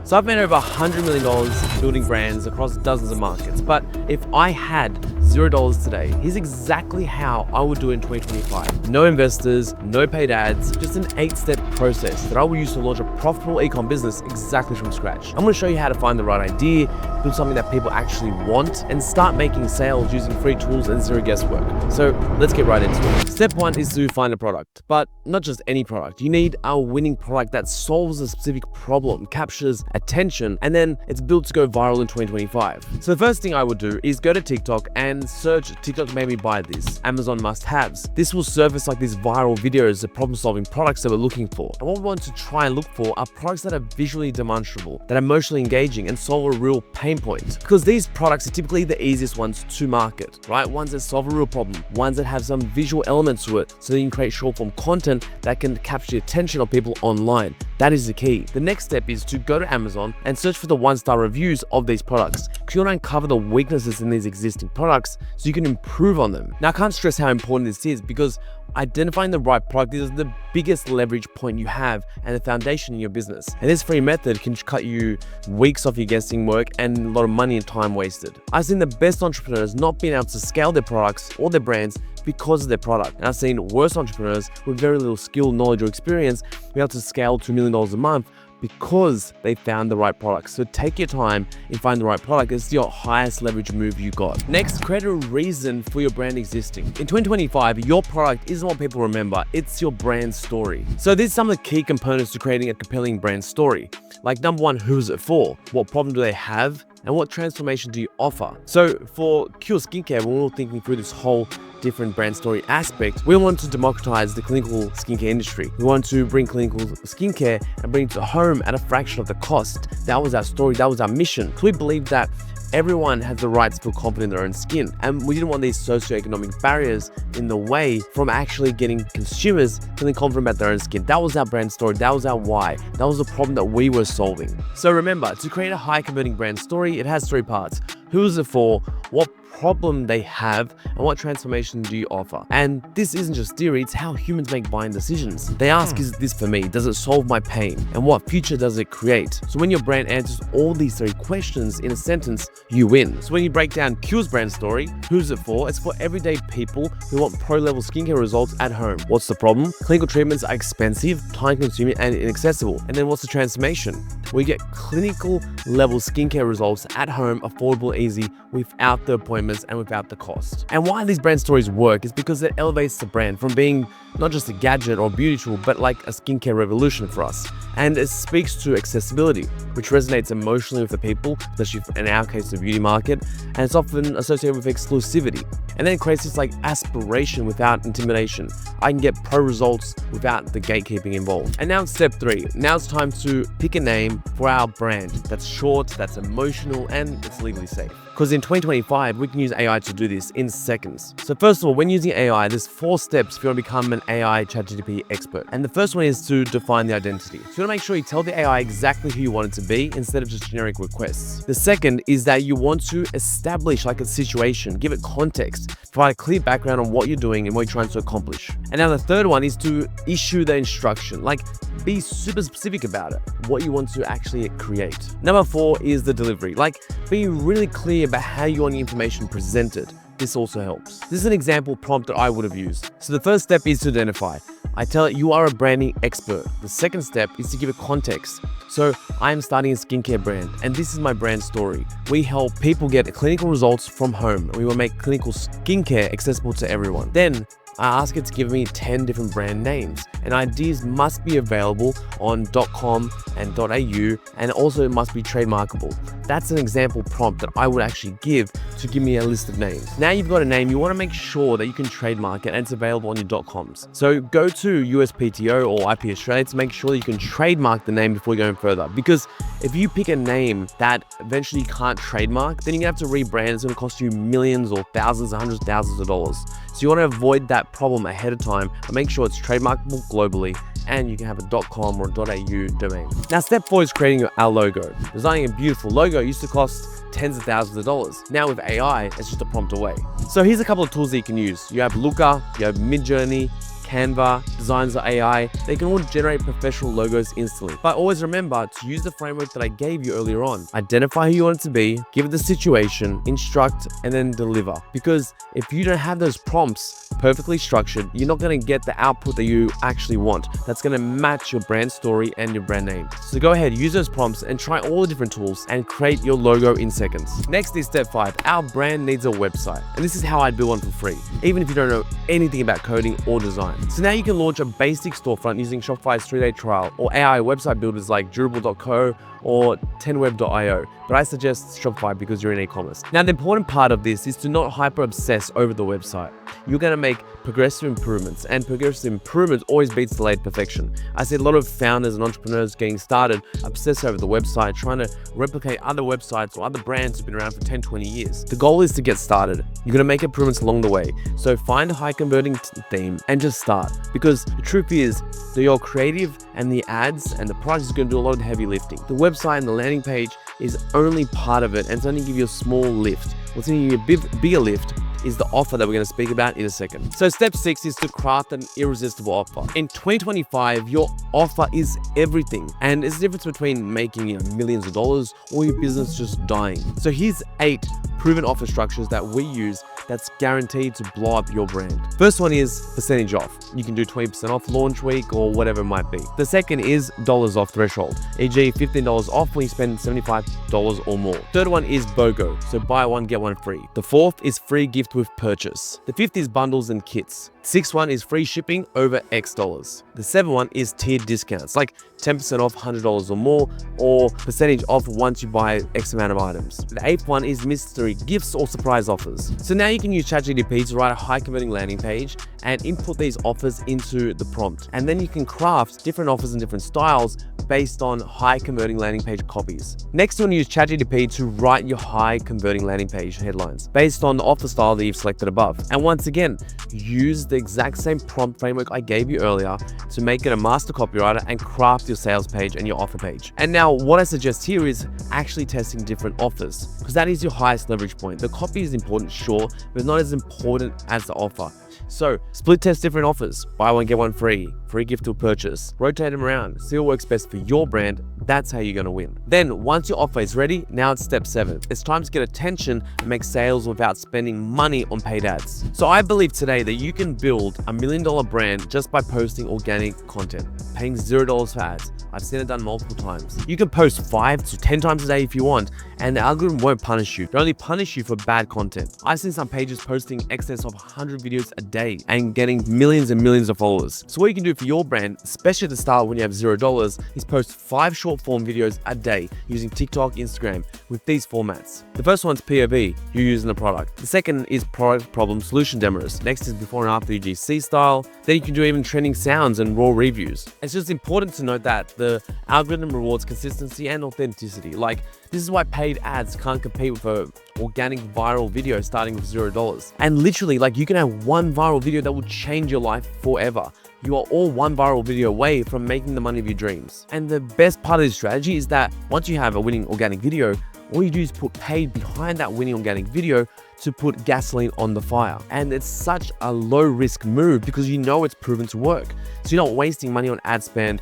So I've made over $100 million building brands across dozens of markets. But if I had $0 today, here's exactly how I would do it in 2025. No investors, no paid ads, just an 8-step process that I will use to launch a profitable e-com business exactly from scratch. I'm gonna show you how to find the right idea, build something that people actually want, and start making sales using free tools and zero guesswork. So let's get right into it. Step 1 is to find a product, but not just any product. You need a winning product that solves a specific problem, captures attention, and then it's built to go viral in 2025. So the first thing I would do is go to TikTok and search TikTok made me buy this, Amazon must-haves. This will surface like these viral videos of problem-solving products that we're looking for. And what we want to try and look for are products that are visually demonstrable, that are emotionally engaging, and solve a real pain point. Because these products are typically the easiest ones to market, right? Ones that solve a real problem, ones that have some visual elements to it, so that you can create short-form content that can capture the attention of people online. That is the key. The next step is to go to Amazon and search for the 1-star reviews of these products, because you want to uncover the weaknesses in these existing products so you can improve on them. Now, I can't stress how important this is, because identifying the right product is the biggest leverage point you have and the foundation in your business. And this free method can cut you weeks off your guessing work and a lot of money and time wasted. I've seen the best entrepreneurs not being able to scale their products or their brands because of their product. And I've seen worse entrepreneurs with very little skill, knowledge, or experience be able to scale to $1 million a month because they found the right product. So take your time and find the right product. It's your highest leverage move you got. Next, create a reason for your brand existing. In 2025, your product isn't what people remember, it's your brand story. So these are some of the key components to creating a compelling brand story. Like number 1, who is it for? What problem do they have? And what transformation do you offer? So for Cure Skincare, when we were thinking through this whole different brand story aspect, we want to democratize the clinical skincare industry. We want to bring clinical skincare and bring it to home at a fraction of the cost. That was our story, that was our mission. So we believe that everyone has the right to feel confident in their own skin, and we didn't want these socioeconomic barriers in the way from actually getting consumers feeling confident about their own skin. That was our brand story, that was our why, that was the problem that we were solving. So remember, to create a high converting brand story, it has 3 parts. Who is it for? What problem they have, and what transformation do you offer? And this isn't just theory, it's how humans make buying decisions. They ask, is this for me? Does it solve my pain? And what future does it create? So when your brand answers all these 3 questions in a sentence, you win. So when you break down Cure's brand story, who's it for? It's for everyday people who want pro-level skincare results at home. What's the problem? Clinical treatments are expensive, time-consuming, and inaccessible. And then what's the transformation? We get clinical level skincare results at home, affordable, easy, without the appointments and without the cost. And why these brand stories work is because it elevates the brand from being not just a gadget or beauty tool, but like a skincare revolution for us. And it speaks to accessibility, which resonates emotionally with the people, especially in our case, the beauty market, and it's often associated with exclusivity. And then it creates this like aspiration without intimidation. I can get pro results without the gatekeeping involved. And now it's step 3. Now it's time to pick a name for our brand that's short, that's emotional, and it's legally safe. Because in 2025, we can use AI to do this in seconds. So first of all, when using AI, there's 4 steps if you want to become an AI ChatGPT expert. And the first one is to define the identity. So you want to make sure you tell the AI exactly who you want it to be instead of just generic requests. The second is that you want to establish like a situation, give it context, provide a clear background on what you're doing and what you're trying to accomplish. And now the third one is to issue the instruction, like be super specific about it, what you want to actually create. Number 4 is the delivery, like be really clear about how you want the information presented. This also helps. This is an example prompt that I would have used. So the first step is to identify. I tell it you are a branding expert. The second step is to give it context. So I am starting a skincare brand and this is my brand story. We help people get clinical results from home. We will make clinical skincare accessible to everyone. Then I ask it to give me 10 different brand names, and ideas must be available on .com and .au, and also it must be trademarkable. That's an example prompt that I would actually give to give me a list of names. Now you've got a name, you want to make sure that you can trademark it and it's available on your .coms. So go to USPTO or IP Australia to make sure that you can trademark the name before going further. Because if you pick a name that eventually you can't trademark, then you're gonna have to rebrand. It's gonna cost you millions or thousands, hundreds of thousands of dollars. So you want to avoid that problem ahead of time and make sure it's trademarkable globally, and you can have a .com or .au domain. Now step 4 is creating our logo. Designing a beautiful logo used to cost tens of thousands of dollars. Now with AI, it's just a prompt away. So here's a couple of tools that you can use. You have Looker, you have Midjourney, Canva, Designs.ai, they can all generate professional logos instantly. But always remember to use the framework that I gave you earlier on. Identify who you want it to be, give it the situation, instruct, and then deliver. Because if you don't have those prompts perfectly structured, you're not going to get the output that you actually want. That's going to match your brand story and your brand name. So go ahead, use those prompts and try all the different tools and create your logo in seconds. Next is step 5. Our brand needs a website. And this is how I'd build one for free, even if you don't know anything about coding or design. So now you can launch a basic storefront using Shopify's 3-day trial or AI website builders like Durable.co or 10web.io, but I suggest Shopify because you're in e-commerce. Now, the important part of this is to not hyper obsess over the website. You're going to make progressive improvements, and progressive improvements always beats delayed perfection. I see a lot of founders and entrepreneurs getting started obsess over the website, trying to replicate other websites or other brands who've been around for 10, 20 years. The goal is to get started. You're going to make improvements along the way. So find a high converting theme and just start, because the truth is that your creative and the ads and the product is going to do a lot of the heavy lifting. The website and the landing page is only part of it, and it's only give you a small lift. What's going to give you a bigger lift is the offer that we're going to speak about in a second. So step 6 is to craft an irresistible offer. In 2025, your offer is everything. And it's the difference between making millions of dollars or your business just dying. So here's 8 proven offer structures that we use that's guaranteed to blow up your brand. First one is percentage off. You can do 20% off launch week or whatever it might be. The second is dollars off threshold, e.g. $15 off when you spend $75 or more. Third one is BOGO, so buy one, get one free. The fourth is free gift with purchase. The fifth is bundles and kits. Sixth one is free shipping over X dollars. The seventh one is tiered discounts, like 10% off $100 or more, or percentage off once you buy X amount of items. The eighth one is mystery gifts or surprise offers. So now you can use ChatGPT to write a high converting landing page and input these offers into the prompt. And then you can craft different offers in different styles based on high converting landing page copies. Next, you want to use ChatGPT to write your high converting landing page headlines based on the offer style that you've selected above. And once again, use the exact same prompt framework I gave you earlier to make it a master copywriter and craft your sales page and your offer page. And now what I suggest here is actually testing different offers, because that is your highest leverage point. The copy is important, sure, but not as important as the offer. So split test different offers, buy one, get one free, free gift or purchase, rotate them around, see what works best for your brand. That's how you're going to win. Then once your offer is ready, now it's step 7. It's time to get attention and make sales without spending money on paid ads. So I believe today that you can build $1 million brand just by posting organic content, paying $0 for ads. I've seen it done multiple times. You can post 5 to 10 times a day if you want, and the algorithm won't punish you. It'll only punish you for bad content. I've seen some pages posting excess of 100 videos a day and getting millions and millions of followers. So what you can do for your brand, especially at the start when you have $0, is post 5 short form videos a day using TikTok, Instagram with these formats. The first one's POV, you using the product. The second is product problem solution demos. Next is before and after UGC style. Then you can do even trending sounds and raw reviews. It's just important to note that the algorithm rewards consistency and authenticity. Like, this is why paid ads can't compete with an organic viral video starting with $0. And literally, like, you can have one viral video that will change your life forever. You are all one viral video away from making the money of your dreams. And the best part of this strategy is that once you have a winning organic video, all you do is put paid behind that winning organic video to put gasoline on the fire. And it's such a low risk move because you know it's proven to work. So you're not wasting money on ad spend,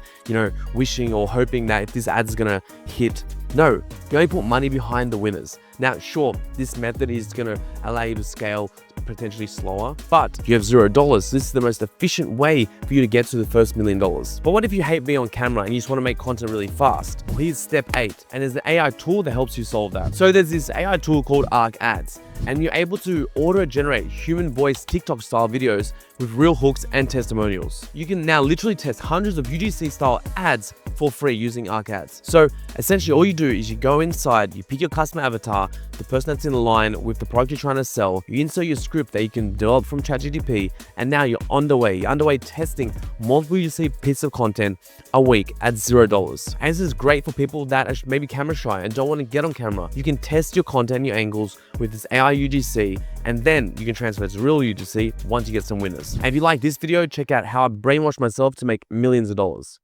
wishing or hoping that if this ad is gonna hit. No, you only put money behind the winners. Now, sure, this method is gonna allow you to scale potentially slower, but if you have $0, this is the most efficient way for you to get to the first $1 million. But what if you hate being on camera and you just want to make content really fast? Well, here's step 8, and there's an AI tool that helps you solve that. So there's this AI tool called Arc Ads, and you're able to auto-generate human voice TikTok style videos with real hooks and testimonials. You can now literally test hundreds of UGC style ads for free using Arc Ads. So essentially all you do is you go inside, you pick your customer avatar, the person that's in line with the product you're trying to sell, you insert your script that you can develop from ChatGPT, and now you're underway testing multiple UGC pieces of content a week at $0. And this is great for people that are maybe camera shy and don't want to get on camera. You can test your content and your angles with this AI UGC, and then you can transfer it to real UGC once you get some winners. And if you like this video, check out how I brainwashed myself to make millions of dollars.